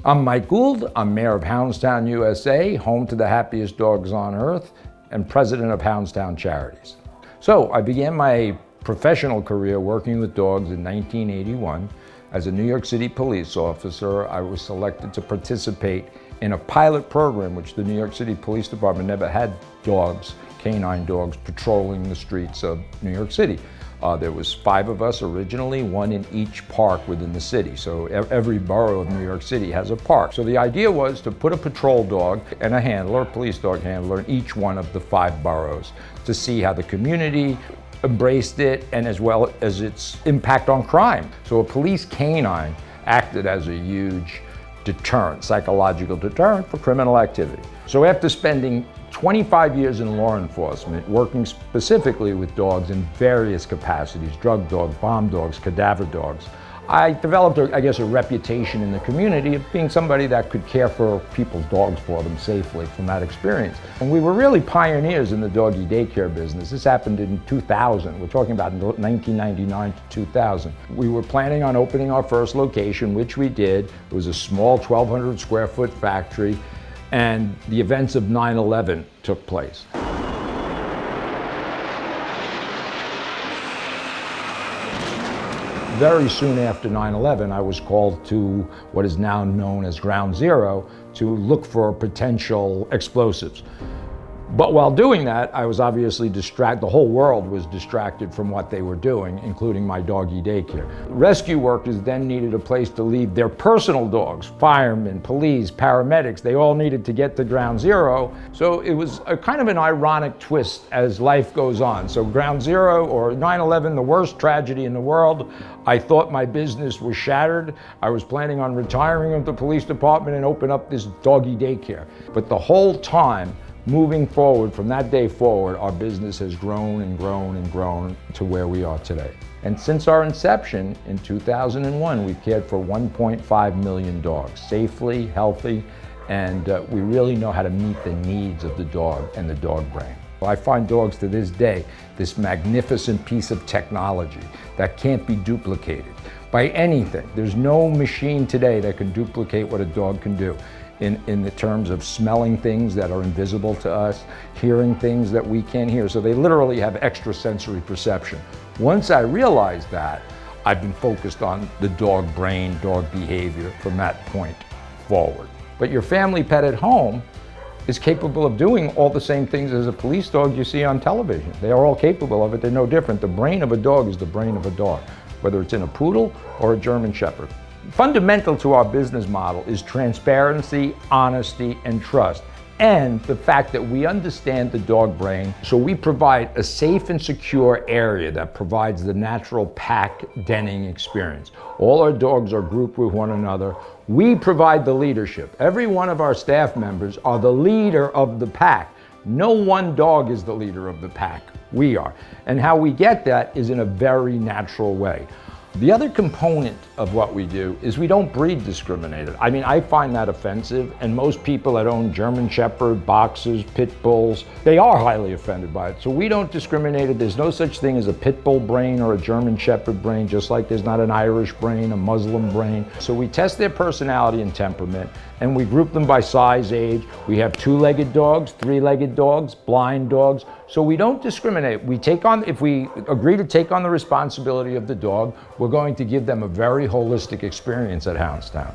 I'm Mike Gould. I'm mayor of Hounds Town USA, home to the happiest dogs on earth, and president of Hounds Town Charities. So I began my professional career working with dogs in 1981. As a New York City police officer, I was selected to participate in a pilot program which the New York City Police Department never had dogs, canine dogs, patrolling the streets of New York City. There was 5 of us originally, 1 in each park within the city. So every borough of New York City has a park. So the idea was to put a patrol dog and a handler, a police dog handler, in each one of the 5 boroughs to see how the community embraced it and as well as its impact on crime. So a police canine acted as a huge deterrent, psychological deterrent for criminal activity. So after spending 25 years in law enforcement, working specifically with dogs in various capacities, drug dogs, bomb dogs, cadaver dogs, I developed, a reputation in the community of being somebody that could care for people's dogs for them safely from that experience. And we were really pioneers in the doggy daycare business. This happened in 2000. We're talking about 1999 to 2000. We were planning on opening our first location, which we did. It was a small 1,200 square foot factory, and the events of 9/11 took place. Very soon after 9/11, I was called to what is now known as Ground Zero to look for potential explosives. But while doing that, I was obviously distracted. The whole world was distracted from what they were doing, including my doggy daycare. Rescue workers then needed a place to leave their personal dogs. Firemen, police, paramedics, they all needed to get to Ground Zero. So it was a kind of an ironic twist as life goes on. So Ground Zero, or 9/11, the worst tragedy in the world, I thought my business was shattered. I was planning on retiring of the police department and open up this doggy daycare. But the whole time, moving forward, from that day forward, our business has grown and grown and grown to where we are today. And since our inception in 2001, we've cared for 1.5 million dogs, safely, healthy, and we really know how to meet the needs of the dog and the dog brain. I find dogs to this day this magnificent piece of technology that can't be duplicated by anything. There's no machine today that can duplicate what a dog can do. In the terms of smelling things that are invisible to us, hearing things that we can't hear. So they literally have extrasensory perception. Once I realized that, I've been focused on the dog brain, dog behavior from that point forward. But your family pet at home is capable of doing all the same things as a police dog you see on television. They are all capable of it. They're no different. The brain of a dog is the brain of a dog, whether it's in a poodle or a German Shepherd. Fundamental to our business model is transparency, honesty, and trust, and the fact that we understand the dog brain, so we provide a safe and secure area that provides the natural pack denning experience. All our dogs are grouped with one another. We provide the leadership. Every one of our staff members are the leader of the pack. No one dog is the leader of the pack. We are. And how we get that is in a very natural way. The other component of what we do is we don't breed discriminated. I mean, I find that offensive, and most people that own German Shepherd, Boxers, Pit Bulls, they are highly offended by it. So we don't discriminate it. There's no such thing as a Pit Bull brain or a German Shepherd brain, just like there's not an Irish brain, a Muslim brain. So we test their personality and temperament, and we group them by size, age. We have 2-legged dogs, 3-legged dogs, blind dogs. So we don't discriminate. If we agree to take on the responsibility of the dog, we're going to give them a very holistic experience at Hounds Town.